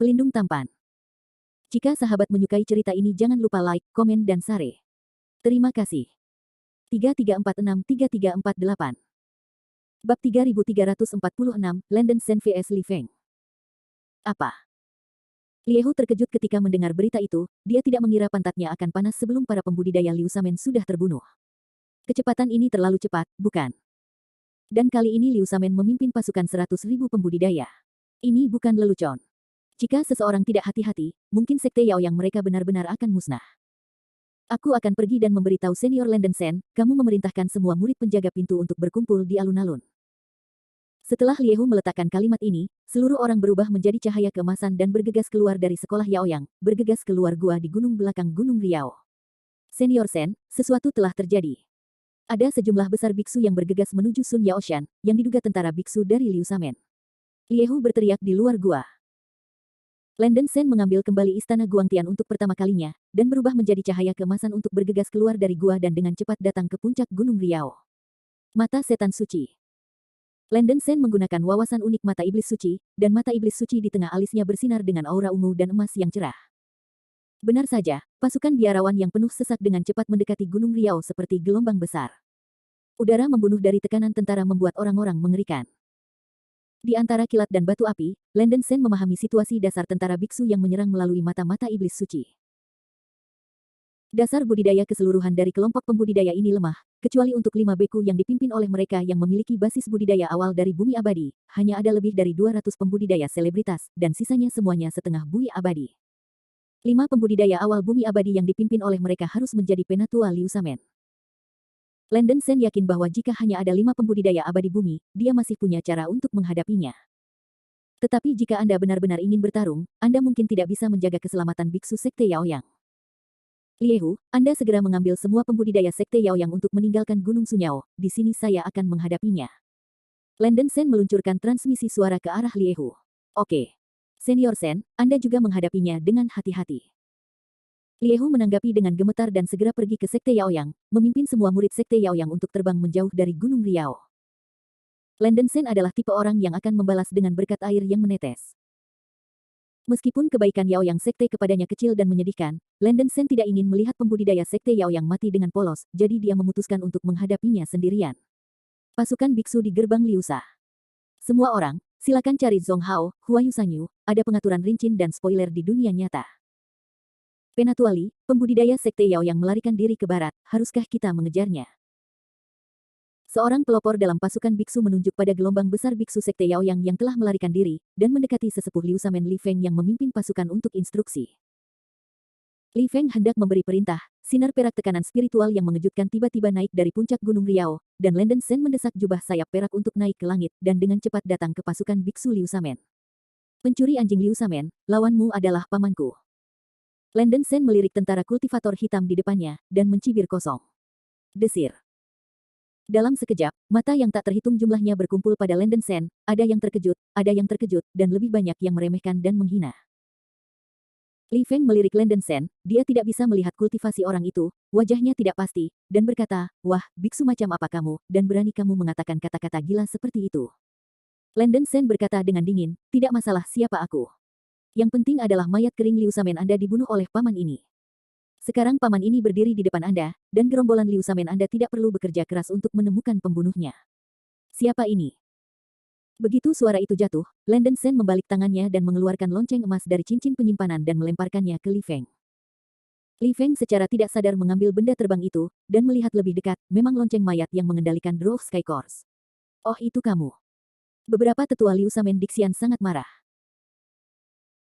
Pelindung tampan. Jika sahabat menyukai cerita ini jangan lupa like, komen dan share. Terima kasih. 3346-3348 Bab 3346, Landon Sen vs Li Feng. Apa? Liehu terkejut ketika mendengar berita itu, dia tidak mengira pantatnya akan panas sebelum para pembudidaya Liu Shamen sudah terbunuh. Kecepatan ini terlalu cepat, bukan? Dan kali ini Liu Shamen memimpin pasukan 100.000 pembudidaya. Ini bukan lelucon. Jika seseorang tidak hati-hati, mungkin sekte Yao yang mereka benar-benar akan musnah. Aku akan pergi dan memberitahu senior Landon Sen, kamu memerintahkan semua murid penjaga pintu untuk berkumpul di alun-alun. Setelah Liehu meletakkan kalimat ini, seluruh orang berubah menjadi cahaya keemasan dan bergegas keluar dari sekolah Yaoyang, bergegas keluar gua di gunung belakang Gunung Riao. Senior Sen, sesuatu telah terjadi. Ada sejumlah besar biksu yang bergegas menuju Sun Yaoshan, yang diduga tentara biksu dari Liu Shamen. Liehu berteriak di luar gua. Landon Sen mengambil kembali istana Guangtian untuk pertama kalinya, dan berubah menjadi cahaya keemasan untuk bergegas keluar dari gua dan dengan cepat datang ke puncak Gunung Riao. Mata Setan Suci. Landon Sen menggunakan wawasan unik mata iblis suci, dan mata iblis suci di tengah alisnya bersinar dengan aura ungu dan emas yang cerah. Benar saja, pasukan biarawan yang penuh sesak dengan cepat mendekati Gunung Riao seperti gelombang besar. Udara membunuh dari tekanan tentara membuat orang-orang mengerikan. Di antara kilat dan batu api, Landon Sen memahami situasi dasar tentara biksu yang menyerang melalui mata-mata iblis suci. Dasar budidaya keseluruhan dari kelompok pembudidaya ini lemah, kecuali untuk 5 beku yang dipimpin oleh mereka yang memiliki basis budidaya awal dari bumi abadi, hanya ada lebih dari 200 pembudidaya selebritas, dan sisanya semuanya setengah bui abadi. 5 pembudidaya awal bumi abadi yang dipimpin oleh mereka harus menjadi penatua Liu Shamen. Landon Sen yakin bahwa jika hanya ada 5 pembudidaya abadi bumi, dia masih punya cara untuk menghadapinya. Tetapi jika Anda benar-benar ingin bertarung, Anda mungkin tidak bisa menjaga keselamatan biksu sekte Yaoyang. Liehu, Anda segera mengambil semua pembudidaya sekte Yaoyang untuk meninggalkan Gunung Sunyao, di sini saya akan menghadapinya. Landon Sen meluncurkan transmisi suara ke arah Liehu. Oke. Senior Sen, Anda juga menghadapinya dengan hati-hati. Liehu menanggapi dengan gemetar dan segera pergi ke sekte Yaoyang, memimpin semua murid sekte Yaoyang untuk terbang menjauh dari Gunung Riao. Landon Sen adalah tipe orang yang akan membalas dengan berkat air yang menetes. Meskipun kebaikan Yaoyang sekte kepadanya kecil dan menyedihkan, Landon Sen tidak ingin melihat pembudidaya sekte Yaoyang mati dengan polos, jadi dia memutuskan untuk menghadapinya sendirian. Pasukan biksu di gerbang Liusa. Semua orang, silakan cari Zhong Hao, Huayu Sanyu, ada pengaturan rincin dan spoiler di dunia nyata. Penatua Li, pembudidaya sekte Yao yang melarikan diri ke barat, haruskah kita mengejarnya? Seorang pelopor dalam pasukan biksu menunjuk pada gelombang besar biksu sekte Yao yang telah melarikan diri, dan mendekati sesepuh Liu Shamen Li Feng yang memimpin pasukan untuk instruksi. Li Feng hendak memberi perintah, sinar perak tekanan spiritual yang mengejutkan tiba-tiba naik dari puncak Gunung Riao, dan Landon Sen mendesak jubah sayap perak untuk naik ke langit, dan dengan cepat datang ke pasukan biksu Liu Shamen. Pencuri anjing Liu Shamen, lawanmu adalah pamanku. Landon Sen melirik tentara kultivator hitam di depannya, dan mencibir kosong. Desir. Dalam sekejap, mata yang tak terhitung jumlahnya berkumpul pada Landon Sen, ada yang terkejut, dan lebih banyak yang meremehkan dan menghina. Li Feng melirik Landon Sen, dia tidak bisa melihat kultivasi orang itu, wajahnya tidak pasti, dan berkata, wah, biksu macam apa kamu, dan berani kamu mengatakan kata-kata gila seperti itu. Landon Sen berkata dengan dingin, tidak masalah siapa aku. Yang penting adalah mayat kering Liu Shamen Anda dibunuh oleh paman ini. Sekarang paman ini berdiri di depan Anda, dan gerombolan Liu Shamen Anda tidak perlu bekerja keras untuk menemukan pembunuhnya. Siapa ini? Begitu suara itu jatuh, Landon Sen membalik tangannya dan mengeluarkan lonceng emas dari cincin penyimpanan dan melemparkannya ke Li Feng. Li Feng secara tidak sadar mengambil benda terbang itu, dan melihat lebih dekat, memang lonceng mayat yang mengendalikan Drow Sky Course. Oh itu kamu. Beberapa tetua Liu Shamen Dixian sangat marah.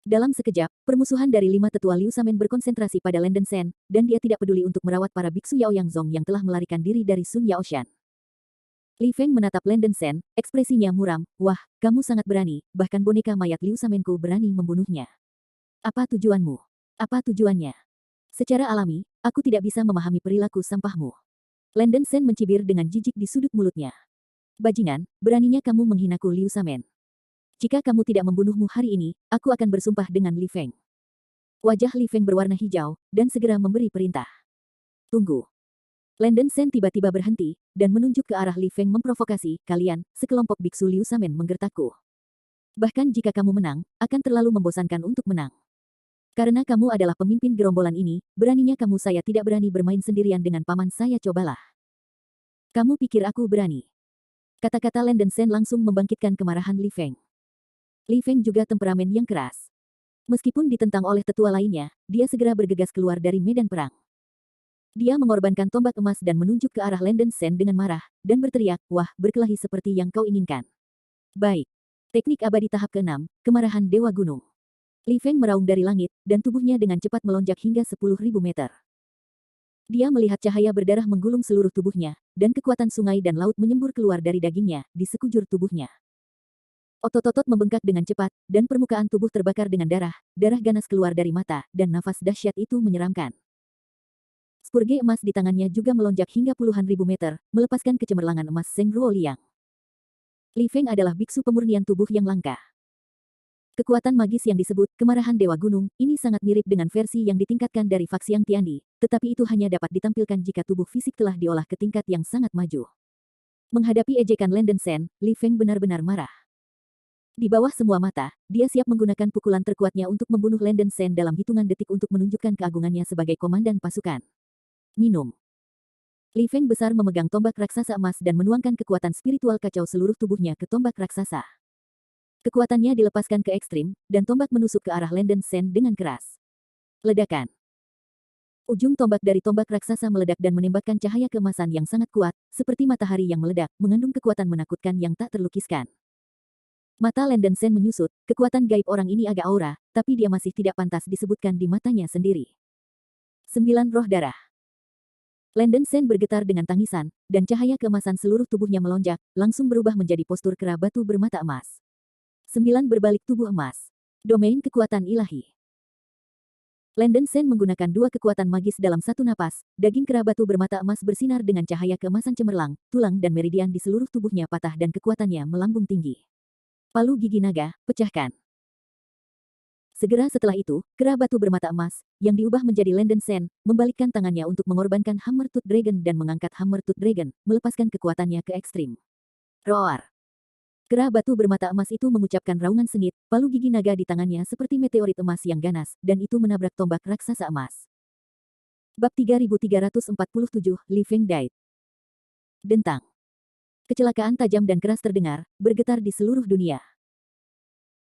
Dalam sekejap, permusuhan dari 5 tetua Liu Shamen berkonsentrasi pada Landon Sen, dan dia tidak peduli untuk merawat para biksu Yaoyang Zong yang telah melarikan diri dari Sun Yaoshan. Li Feng menatap Landon Sen, ekspresinya muram, wah, kamu sangat berani, bahkan boneka mayat Liu Shamenku berani membunuhnya. Apa tujuanmu? Apa tujuannya? Secara alami, aku tidak bisa memahami perilaku sampahmu. Landon Sen mencibir dengan jijik di sudut mulutnya. Bajingan, beraninya kamu menghinaku Liu Shamen. Jika kamu tidak membunuhmu hari ini, aku akan bersumpah dengan Li Feng. Wajah Li Feng berwarna hijau, dan segera memberi perintah. Tunggu. Landon Sen tiba-tiba berhenti, dan menunjuk ke arah Li Feng memprovokasi, kalian, sekelompok biksu Liu Shamen menggertakku. Bahkan jika kamu menang, akan terlalu membosankan untuk menang. Karena kamu adalah pemimpin gerombolan ini, beraninya kamu saya tidak berani bermain sendirian dengan paman saya cobalah. Kamu pikir aku berani? Kata-kata Lan Shen langsung membangkitkan kemarahan Li Feng. Li Feng juga temperamen yang keras. Meskipun ditentang oleh tetua lainnya, dia segera bergegas keluar dari medan perang. Dia mengorbankan tombak emas dan menunjuk ke arah Lan Shen dengan marah, dan berteriak, wah, berkelahi seperti yang kau inginkan. Baik. Teknik abadi tahap ke-6, kemarahan Dewa Gunung. Li Feng meraung dari langit, dan tubuhnya dengan cepat melonjak hingga 10.000 meter. Dia melihat cahaya berdarah menggulung seluruh tubuhnya, dan kekuatan sungai dan laut menyembur keluar dari dagingnya, di sekujur tubuhnya. Otot-otot membengkak dengan cepat, dan permukaan tubuh terbakar dengan darah, darah ganas keluar dari mata, dan nafas dahsyat itu menyeramkan. Spurge emas di tangannya juga melonjak hingga puluhan ribu meter, melepaskan kecemerlangan emas Seng Ruo Liang. Li Feng adalah biksu pemurnian tubuh yang langka. Kekuatan magis yang disebut kemarahan Dewa Gunung ini sangat mirip dengan versi yang ditingkatkan dari Faksiang Tiandi, tetapi itu hanya dapat ditampilkan jika tubuh fisik telah diolah ke tingkat yang sangat maju. Menghadapi ejekan Lan Shen, Li Feng benar-benar marah. Di bawah semua mata, dia siap menggunakan pukulan terkuatnya untuk membunuh Lan Shen dalam hitungan detik untuk menunjukkan keagungannya sebagai komandan pasukan. Minum. Li Feng besar memegang tombak raksasa emas dan menuangkan kekuatan spiritual kacau seluruh tubuhnya ke tombak raksasa. Kekuatannya dilepaskan ke ekstrim, dan tombak menusuk ke arah Lan Shen dengan keras. Ledakan. Ujung tombak dari tombak raksasa meledak dan menembakkan cahaya keemasan yang sangat kuat, seperti matahari yang meledak, mengandung kekuatan menakutkan yang tak terlukiskan. Mata Lan Shen menyusut, kekuatan gaib orang ini agak aura, tapi dia masih tidak pantas disebutkan di matanya sendiri. 9 roh darah. Lan Shen bergetar dengan tangisan, dan cahaya keemasan seluruh tubuhnya melonjak, langsung berubah menjadi postur kera batu bermata emas. 9 berbalik tubuh emas. Domain kekuatan ilahi. Lan Shen menggunakan 2 kekuatan magis dalam satu napas, daging kera batu bermata emas bersinar dengan cahaya keemasan cemerlang, tulang dan meridian di seluruh tubuhnya patah dan kekuatannya melambung tinggi. Palu gigi naga, pecahkan. Segera setelah itu, kera batu bermata emas, yang diubah menjadi Lan Shen, membalikkan tangannya untuk mengorbankan Hammer Tooth Dragon dan mengangkat Hammer Tooth Dragon, melepaskan kekuatannya ke ekstrim. Roar. Kera batu bermata emas itu mengucapkan raungan sengit, palu gigi naga di tangannya seperti meteorit emas yang ganas, dan itu menabrak tombak raksasa emas. Bab 3347, Li Feng Died. Dentang. Kecelakaan tajam dan keras terdengar, bergetar di seluruh dunia.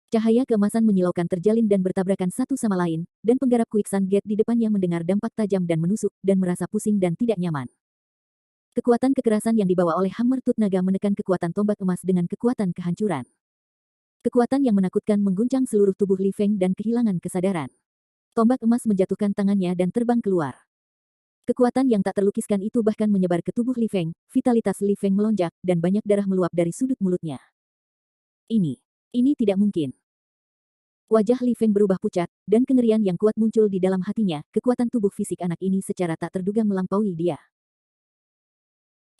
Cahaya keemasan menyilaukan terjalin dan bertabrakan satu sama lain, dan penggarap Quicksand Gate di depannya mendengar dampak tajam dan menusuk, dan merasa pusing dan tidak nyaman. Kekuatan kekerasan yang dibawa oleh Hammer Tooth Naga menekan kekuatan tombak emas dengan kekuatan kehancuran. Kekuatan yang menakutkan mengguncang seluruh tubuh Li Feng dan kehilangan kesadaran. Tombak emas menjatuhkan tangannya dan terbang keluar. Kekuatan yang tak terlukiskan itu bahkan menyebar ke tubuh Li Feng, vitalitas Li Feng melonjak, dan banyak darah meluap dari sudut mulutnya. Ini tidak mungkin. Wajah Li Feng berubah pucat, dan kengerian yang kuat muncul di dalam hatinya, kekuatan tubuh fisik anak ini secara tak terduga melampaui dia.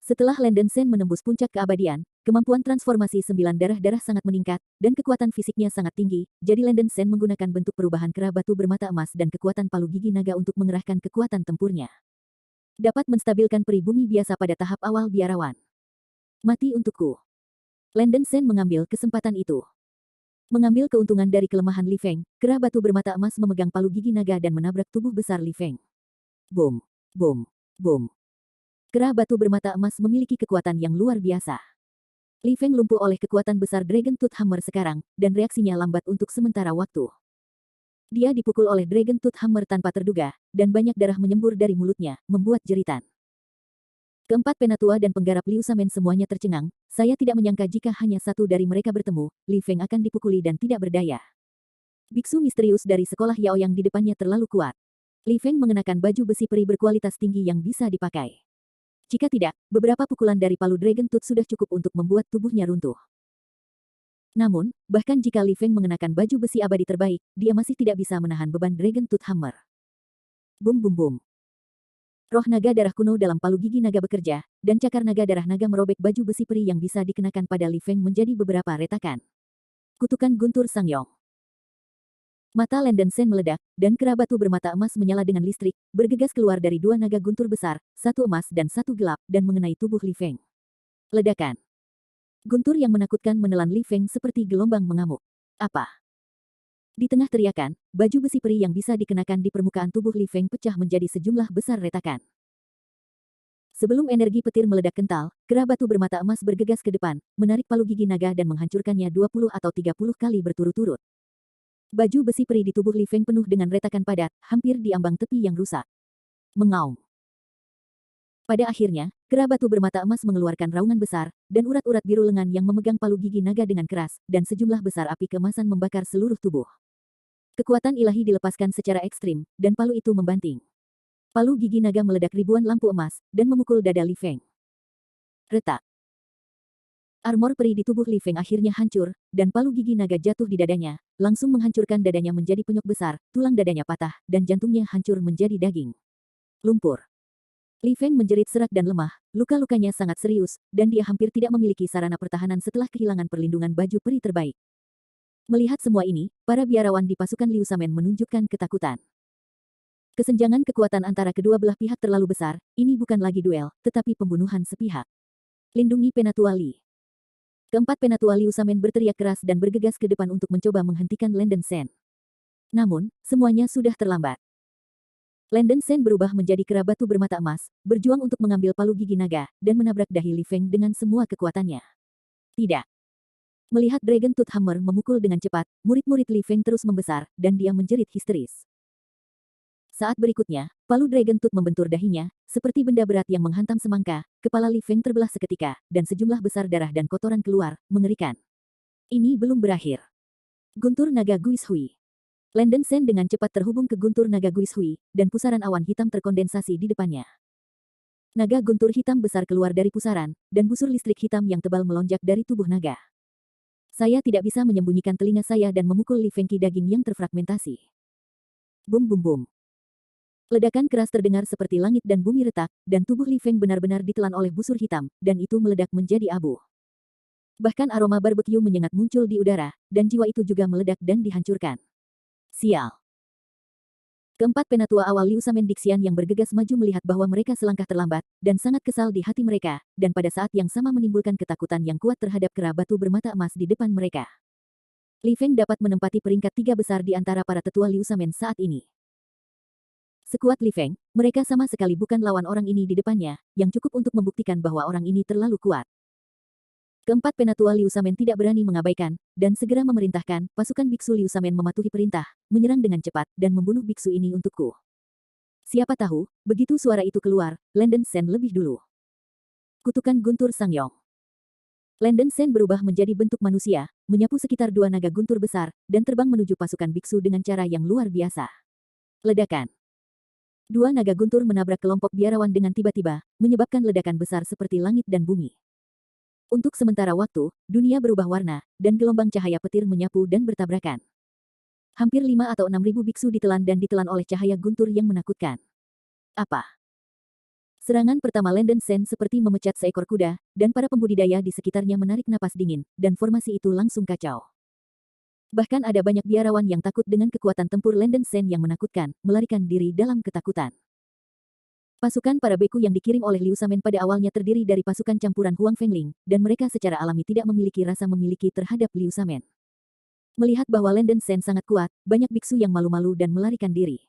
Setelah Lan Shen menembus puncak keabadian, kemampuan transformasi 9 darah-darah sangat meningkat, dan kekuatan fisiknya sangat tinggi, jadi Lan Shen menggunakan bentuk perubahan kera batu bermata emas dan kekuatan palu gigi naga untuk mengerahkan kekuatan tempurnya. Dapat menstabilkan pribumi biasa pada tahap awal biarawan. Mati untukku. Lan Shen mengambil kesempatan itu. Mengambil keuntungan dari kelemahan Li Feng, kera batu bermata emas memegang palu gigi naga dan menabrak tubuh besar Li Feng. Boom, boom, boom. Kera batu bermata emas memiliki kekuatan yang luar biasa. Li Feng lumpuh oleh kekuatan besar Dragon Tooth Hammer sekarang, dan reaksinya lambat untuk sementara waktu. Dia dipukul oleh Dragon Tooth Hammer tanpa terduga, dan banyak darah menyembur dari mulutnya, membuat jeritan. Keempat penatua dan penggarap Liu Samen semuanya tercengang, saya tidak menyangka jika hanya satu dari mereka bertemu, Li Feng akan dipukuli dan tidak berdaya. Biksu misterius dari sekolah Yaoyang di depannya terlalu kuat. Li Feng mengenakan baju besi peri berkualitas tinggi yang bisa dipakai. Jika tidak, beberapa pukulan dari palu Dragon Tooth sudah cukup untuk membuat tubuhnya runtuh. Namun, bahkan jika Li Feng mengenakan baju besi abadi terbaik, dia masih tidak bisa menahan beban Dragon Tooth Hammer. Bum bum bum. Roh naga darah kuno dalam palu gigi naga bekerja, dan cakar naga darah naga merobek baju besi peri yang bisa dikenakan pada Li Feng menjadi beberapa retakan. Kutukan guntur Sangyong. Mata Lan Shen meledak, dan kera batu bermata emas menyala dengan listrik, bergegas keluar dari 2 naga guntur besar, satu emas dan satu gelap, dan mengenai tubuh Li Feng. Ledakan. Guntur yang menakutkan menelan Li Feng seperti gelombang mengamuk. Apa? Di tengah teriakan, baju besi peri yang bisa dikenakan di permukaan tubuh Li Feng pecah menjadi sejumlah besar retakan. Sebelum energi petir meledak kental, kera batu bermata emas bergegas ke depan, menarik palu gigi naga dan menghancurkannya 20 atau 30 kali berturut-turut. Baju besi peri di tubuh Li Feng penuh dengan retakan padat, hampir di ambang tepi yang rusak. Mengaum. Pada akhirnya, kera batu bermata emas mengeluarkan raungan besar, dan urat-urat biru lengan yang memegang palu gigi naga dengan keras, dan sejumlah besar api keemasan membakar seluruh tubuh. Kekuatan ilahi dilepaskan secara ekstrim, dan palu itu membanting. Palu gigi naga meledak ribuan lampu emas, dan memukul dada Li Feng. Retak. Armor peri di tubuh Li Feng akhirnya hancur, dan palu gigi naga jatuh di dadanya, langsung menghancurkan dadanya menjadi penyok besar, tulang dadanya patah, dan jantungnya hancur menjadi daging. Lumpur. Li Feng menjerit serak dan lemah, luka-lukanya sangat serius, dan dia hampir tidak memiliki sarana pertahanan setelah kehilangan perlindungan baju peri terbaik. Melihat semua ini, para biarawan di pasukan Liu Shamen menunjukkan ketakutan. Kesenjangan kekuatan antara kedua belah pihak terlalu besar, ini bukan lagi duel, tetapi pembunuhan sepihak. Lindungi Penatua Li. Keempat Penatua Liu Shamen berteriak keras dan bergegas ke depan untuk mencoba menghentikan Landen Shen. Namun, semuanya sudah terlambat. Landen Shen berubah menjadi kera batu bermata emas, berjuang untuk mengambil palu gigi naga, dan menabrak dahi Li Feng dengan semua kekuatannya. Tidak. Melihat Dragon Tooth Hammer memukul dengan cepat, murid-murid Li Feng terus membesar, dan dia menjerit histeris. Saat berikutnya, palu Dragon Tooth membentur dahinya, seperti benda berat yang menghantam semangka, kepala Li Feng terbelah seketika, dan sejumlah besar darah dan kotoran keluar, mengerikan. Ini belum berakhir. Guntur Naga Guis Hui. Landen Shen dengan cepat terhubung ke guntur naga Guis Hui, dan pusaran awan hitam terkondensasi di depannya. Naga guntur hitam besar keluar dari pusaran, dan busur listrik hitam yang tebal melonjak dari tubuh naga. Saya tidak bisa menyembunyikan telinga saya dan memukul Li Feng ki daging yang terfragmentasi. Bum bum bum. Ledakan keras terdengar seperti langit dan bumi retak, dan tubuh Li Feng benar-benar ditelan oleh busur hitam, dan itu meledak menjadi abu. Bahkan aroma barbecue menyengat muncul di udara, dan jiwa itu juga meledak dan dihancurkan. Sial. Keempat penatua awal Liu Shamen Dixian yang bergegas maju melihat bahwa mereka selangkah terlambat, dan sangat kesal di hati mereka, dan pada saat yang sama menimbulkan ketakutan yang kuat terhadap kera batu bermata emas di depan mereka. Li Feng dapat menempati peringkat 3 besar di antara para tetua Liu Shamen saat ini. Sekuat Li Feng, mereka sama sekali bukan lawan orang ini di depannya, yang cukup untuk membuktikan bahwa orang ini terlalu kuat. Keempat penatua Liu Shamen tidak berani mengabaikan, dan segera memerintahkan pasukan biksu Liu Shamen mematuhi perintah, menyerang dengan cepat, dan membunuh biksu ini untukku. Siapa tahu, begitu suara itu keluar, Landen Shen lebih dulu. Kutukan Guntur Sangyong. Landen Shen berubah menjadi bentuk manusia, menyapu sekitar 2 naga guntur besar, dan terbang menuju pasukan biksu dengan cara yang luar biasa. Ledakan. 2 naga guntur menabrak kelompok biarawan dengan tiba-tiba, menyebabkan ledakan besar seperti langit dan bumi. Untuk sementara waktu, dunia berubah warna, dan gelombang cahaya petir menyapu dan bertabrakan. Hampir 5 atau 6 ribu biksu ditelan dan ditelan oleh cahaya guntur yang menakutkan. Apa? Serangan pertama Landen Shen seperti memecat seekor kuda, dan para pembudidaya di sekitarnya menarik napas dingin, dan formasi itu langsung kacau. Bahkan ada banyak biarawan yang takut dengan kekuatan tempur Landen Shen yang menakutkan, melarikan diri dalam ketakutan. Pasukan para beku yang dikirim oleh Liu Shamen pada awalnya terdiri dari pasukan campuran Huang Fengling, dan mereka secara alami tidak memiliki rasa memiliki terhadap Liu Shamen. Melihat bahwa Landen Shen sangat kuat, banyak biksu yang malu-malu dan melarikan diri.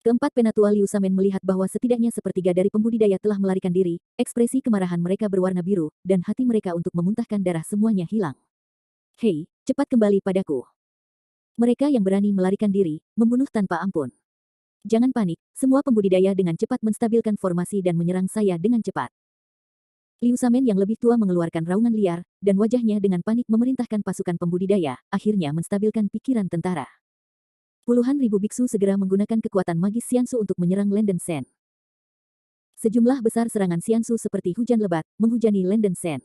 Keempat penatua Liu Shamen melihat bahwa setidaknya sepertiga dari pembudidaya telah melarikan diri, ekspresi kemarahan mereka berwarna biru, dan hati mereka untuk memuntahkan darah semuanya hilang. Hei, cepat kembali padaku. Mereka yang berani melarikan diri, membunuh tanpa ampun. Jangan panik, semua pembudidaya dengan cepat menstabilkan formasi dan menyerang saya dengan cepat. Liu Shamen yang lebih tua mengeluarkan raungan liar, dan wajahnya dengan panik memerintahkan pasukan pembudidaya, akhirnya menstabilkan pikiran tentara. Puluhan ribu biksu segera menggunakan kekuatan magis Xiansu untuk menyerang Landen Shen. Sejumlah besar serangan Xiansu seperti hujan lebat, menghujani Landen Shen.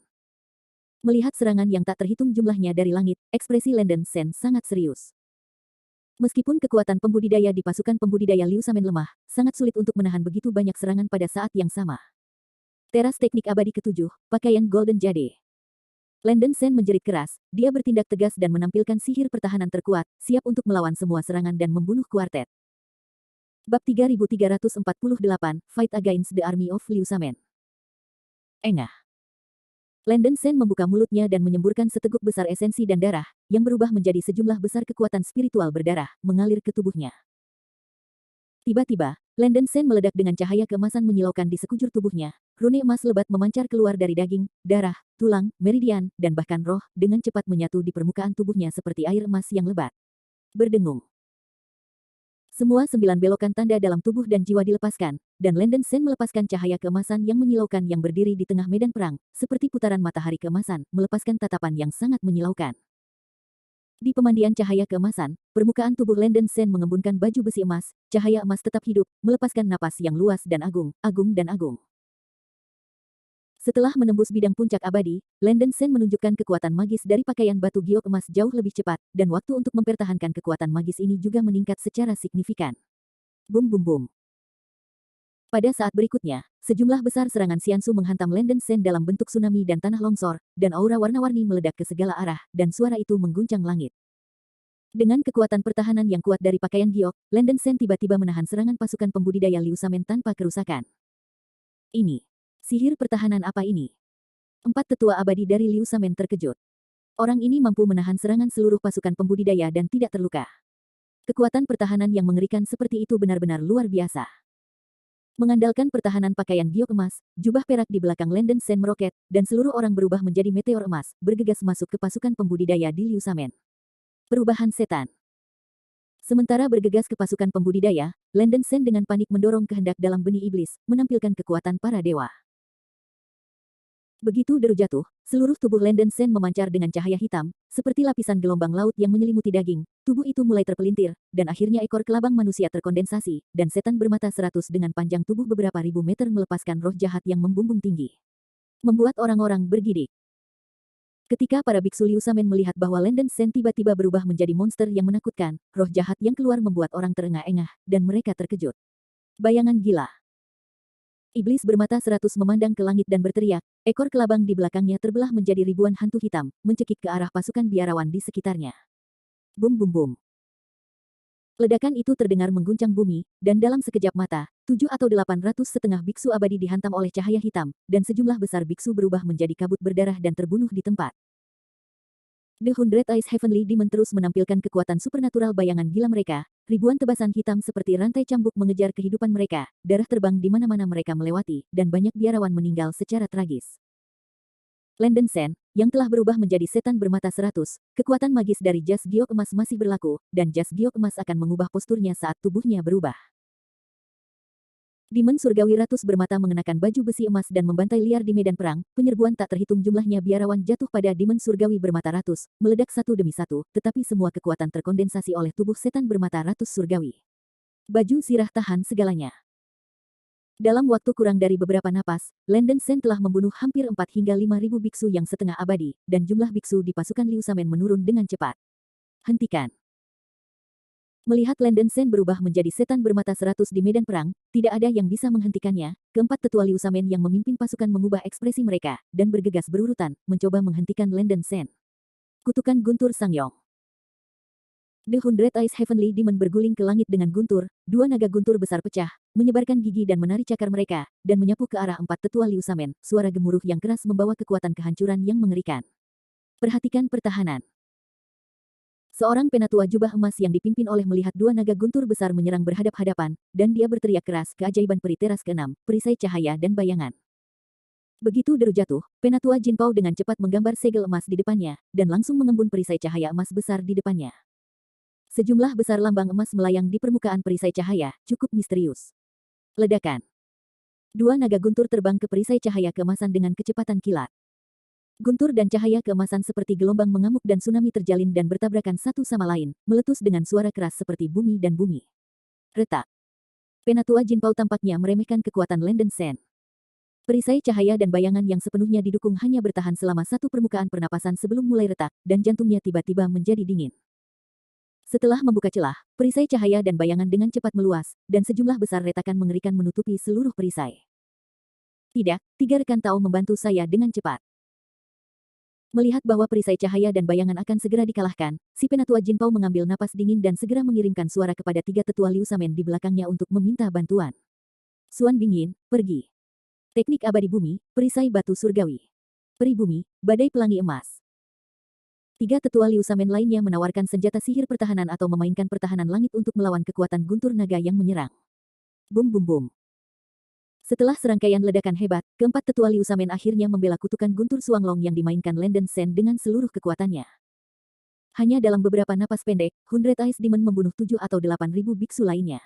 Melihat serangan yang tak terhitung jumlahnya dari langit, ekspresi Landen Shen sangat serius. Meskipun kekuatan pembudidaya di pasukan pembudidaya Liu Shamen lemah, sangat sulit untuk menahan begitu banyak serangan pada saat yang sama. Teras teknik abadi ke-7, pakaian Golden Jade. Landen Shen menjerit keras, dia bertindak tegas dan menampilkan sihir pertahanan terkuat, siap untuk melawan semua serangan dan membunuh kuartet. Bab 3348, Fight Against the Army of Liu Shamen. Engah. Landen Shen membuka mulutnya dan menyemburkan seteguk besar esensi dan darah, yang berubah menjadi sejumlah besar kekuatan spiritual berdarah, mengalir ke tubuhnya. Tiba-tiba, Landen Sen meledak dengan cahaya keemasan menyilaukan di sekujur tubuhnya. Rune emas lebat memancar keluar dari daging, darah, tulang, meridian, dan bahkan roh, dengan cepat menyatu di permukaan tubuhnya seperti air emas yang lebat. Berdengung. Semua 9 belokan tanda dalam tubuh dan jiwa dilepaskan, dan Landen Sen melepaskan cahaya keemasan yang menyilaukan yang berdiri di tengah medan perang, seperti putaran matahari keemasan, melepaskan tatapan yang sangat menyilaukan. Di pemandian cahaya keemasan, permukaan tubuh Landen Sen mengembunkan baju besi emas, cahaya emas tetap hidup, melepaskan napas yang luas dan agung, agung dan agung. Setelah menembus bidang puncak abadi, Landen Sen menunjukkan kekuatan magis dari pakaian batu giok emas jauh lebih cepat, dan waktu untuk mempertahankan kekuatan magis ini juga meningkat secara signifikan. Bum bum bum. Pada saat berikutnya, sejumlah besar serangan Xiansu menghantam Landen Sen dalam bentuk tsunami dan tanah longsor, dan aura warna-warni meledak ke segala arah, dan suara itu mengguncang langit. Dengan kekuatan pertahanan yang kuat dari pakaian giok, Landen Sen tiba-tiba menahan serangan pasukan pembudidaya Liu Samen tanpa kerusakan. Ini. Sihir pertahanan apa ini? 4 tetua abadi dari Liu Samen terkejut. Orang ini mampu menahan serangan seluruh pasukan pembudidaya dan tidak terluka. Kekuatan pertahanan yang mengerikan seperti itu benar-benar luar biasa. Mengandalkan pertahanan pakaian giok emas, jubah perak di belakang Landen Sen meroket, dan seluruh orang berubah menjadi meteor emas, bergegas masuk ke pasukan pembudidaya di Liu Samen. Perubahan setan. Sementara bergegas ke pasukan pembudidaya, Landen Sen dengan panik mendorong kehendak dalam benih iblis, menampilkan kekuatan para dewa. Begitu deru jatuh, seluruh tubuh Landen Sen memancar dengan cahaya hitam, seperti lapisan gelombang laut yang menyelimuti daging. Tubuh itu mulai terpelintir, dan akhirnya ekor kelabang manusia terkondensasi, dan setan bermata 100 dengan panjang tubuh beberapa ribu meter melepaskan roh jahat yang membumbung tinggi. Membuat orang-orang bergidik. Ketika para biksu Liu Samen melihat bahwa Landen Sen tiba-tiba berubah menjadi monster yang menakutkan, roh jahat yang keluar membuat orang terengah-engah, dan mereka terkejut. Bayangan gila. Iblis bermata 100 memandang ke langit dan berteriak, ekor kelabang di belakangnya terbelah menjadi ribuan hantu hitam, mencekik ke arah pasukan biarawan di sekitarnya. Bum bum bum. Ledakan itu terdengar mengguncang bumi, dan dalam sekejap mata, 7 atau 800 setengah biksu abadi dihantam oleh cahaya hitam, dan sejumlah besar biksu berubah menjadi kabut berdarah dan terbunuh di tempat. The Hundred Eyes Heavenly Demon terus menampilkan kekuatan supernatural bayangan gila mereka, ribuan tebasan hitam seperti rantai cambuk mengejar kehidupan mereka, darah terbang di mana-mana mereka melewati, dan banyak biarawan meninggal secara tragis. Landen Sen, yang telah berubah menjadi setan bermata 100, kekuatan magis dari jas giok emas masih berlaku, dan jas giok emas akan mengubah posturnya saat tubuhnya berubah. Demon surgawi ratus bermata mengenakan baju besi emas dan membantai liar di medan perang, penyerbuan tak terhitung jumlahnya biarawan jatuh pada demon surgawi bermata ratus, meledak satu demi satu, tetapi semua kekuatan terkondensasi oleh tubuh setan bermata ratus surgawi. Baju sirah tahan segalanya. Dalam waktu kurang dari beberapa napas, Landen Sen telah membunuh hampir 4 hingga 5.000 biksu yang setengah abadi, dan jumlah biksu di pasukan Liu Samen menurun dengan cepat. Hentikan. Melihat Landen Sen berubah menjadi setan bermata 100 di medan perang, tidak ada yang bisa menghentikannya. Keempat tetua Liu Samen yang memimpin pasukan mengubah ekspresi mereka, dan bergegas berurutan, mencoba menghentikan Landen Sen. Kutukan guntur Sangyong. The Hundred Eyes Heavenly Demon berguling ke langit dengan guntur, 2 naga guntur besar pecah, menyebarkan gigi dan menari cakar mereka, dan menyapu ke arah 4 tetua Liu Samen. Suara gemuruh yang keras membawa kekuatan kehancuran yang mengerikan. Perhatikan pertahanan. Seorang penatua jubah emas yang dipimpin oleh melihat 2 naga guntur besar menyerang berhadap-hadapan, dan dia berteriak keras keajaiban peri teras ke-6, perisai cahaya dan bayangan. Begitu deru jatuh, penatua Jin Pao dengan cepat menggambar segel emas di depannya, dan langsung mengembun perisai cahaya emas besar di depannya. Sejumlah besar lambang emas melayang di permukaan perisai cahaya, cukup misterius. Ledakan. 2 naga guntur terbang ke perisai cahaya keemasan dengan kecepatan kilat. Guntur dan cahaya keemasan seperti gelombang mengamuk dan tsunami terjalin dan bertabrakan satu sama lain, meletus dengan suara keras seperti bumi dan bumi. Retak. Penatua Jin Pao tampaknya meremehkan kekuatan Landen Sen. Perisai cahaya dan bayangan yang sepenuhnya didukung hanya bertahan selama satu permukaan pernapasan sebelum mulai retak, dan jantungnya tiba-tiba menjadi dingin. Setelah membuka celah, perisai cahaya dan bayangan dengan cepat meluas, dan sejumlah besar retakan mengerikan menutupi seluruh perisai. Tidak, 3 rekan Tao membantu saya dengan cepat. Melihat bahwa perisai cahaya dan bayangan akan segera dikalahkan, si penatua Jin Pao mengambil napas dingin dan segera mengirimkan suara kepada 3 tetua Liu Samen di belakangnya untuk meminta bantuan. Suan Bingyin, pergi. Teknik abadi bumi, perisai batu surgawi. Peri bumi, badai pelangi emas. Tiga tetua Liu Shamen lainnya menawarkan senjata sihir pertahanan atau memainkan pertahanan langit untuk melawan kekuatan guntur naga yang menyerang. Bum bum bum. Setelah serangkaian ledakan hebat, keempat tetua Liu Shamen akhirnya membela kutukan guntur Suanglong yang dimainkan Landen Shen dengan seluruh kekuatannya. Hanya dalam beberapa napas pendek, Hundred Ice Demon membunuh 7 atau 8.000 biksu lainnya.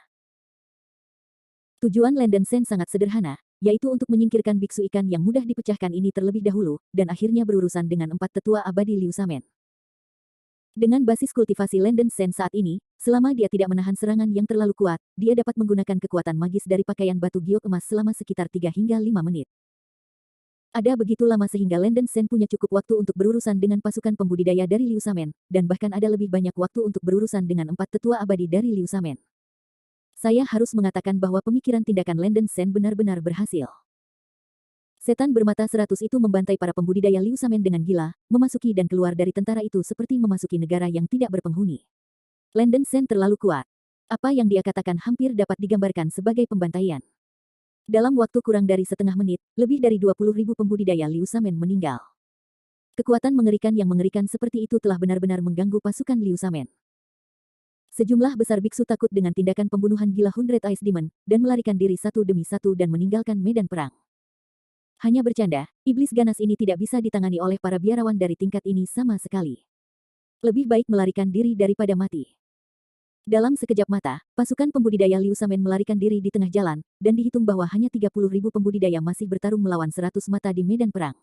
Tujuan Landen Shen sangat sederhana, yaitu untuk menyingkirkan biksu ikan yang mudah dipecahkan ini terlebih dahulu, dan akhirnya berurusan dengan empat tetua abadi Liu Shamen. Dengan basis kultivasi Landen Shen saat ini, selama dia tidak menahan serangan yang terlalu kuat, dia dapat menggunakan kekuatan magis dari pakaian batu giok emas selama sekitar 3 hingga 5 menit. Ada begitu lama sehingga Landen Shen punya cukup waktu untuk berurusan dengan pasukan pembudidaya dari Liu Shamen, dan bahkan ada lebih banyak waktu untuk berurusan dengan empat tetua abadi dari Liu Shamen. Saya harus mengatakan bahwa pemikiran tindakan Landen Shen benar-benar berhasil. Setan bermata 100 itu membantai para pembudidaya Liu Shamen dengan gila, memasuki dan keluar dari tentara itu seperti memasuki negara yang tidak berpenghuni. Landen Shen terlalu kuat. Apa yang dia katakan hampir dapat digambarkan sebagai pembantaian. Dalam waktu kurang dari setengah menit, lebih dari 20.000 pembudidaya Liu Shamen meninggal. Kekuatan mengerikan yang mengerikan seperti itu telah benar-benar mengganggu pasukan Liu Shamen. Sejumlah besar biksu takut dengan tindakan pembunuhan gila Hundred Ice Demon, dan melarikan diri satu demi satu dan meninggalkan medan perang. Hanya bercanda, iblis ganas ini tidak bisa ditangani oleh para biarawan dari tingkat ini sama sekali. Lebih baik melarikan diri daripada mati. Dalam sekejap mata, pasukan pembudidaya Liu Shamen melarikan diri di tengah jalan, dan dihitung bahwa hanya 30.000 pembudidaya masih bertarung melawan 100 mata di medan perang.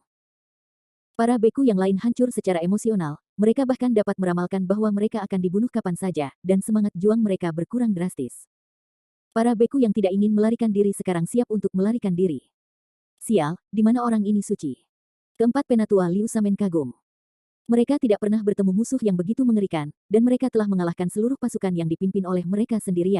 Para beku yang lain hancur secara emosional, mereka bahkan dapat meramalkan bahwa mereka akan dibunuh kapan saja, dan semangat juang mereka berkurang drastis. Para beku yang tidak ingin melarikan diri sekarang siap untuk melarikan diri. Sial, di mana orang ini suci? Keempat penatua Liu Shamen kagum. Mereka tidak pernah bertemu musuh yang begitu mengerikan, dan mereka telah mengalahkan seluruh pasukan yang dipimpin oleh mereka sendirian.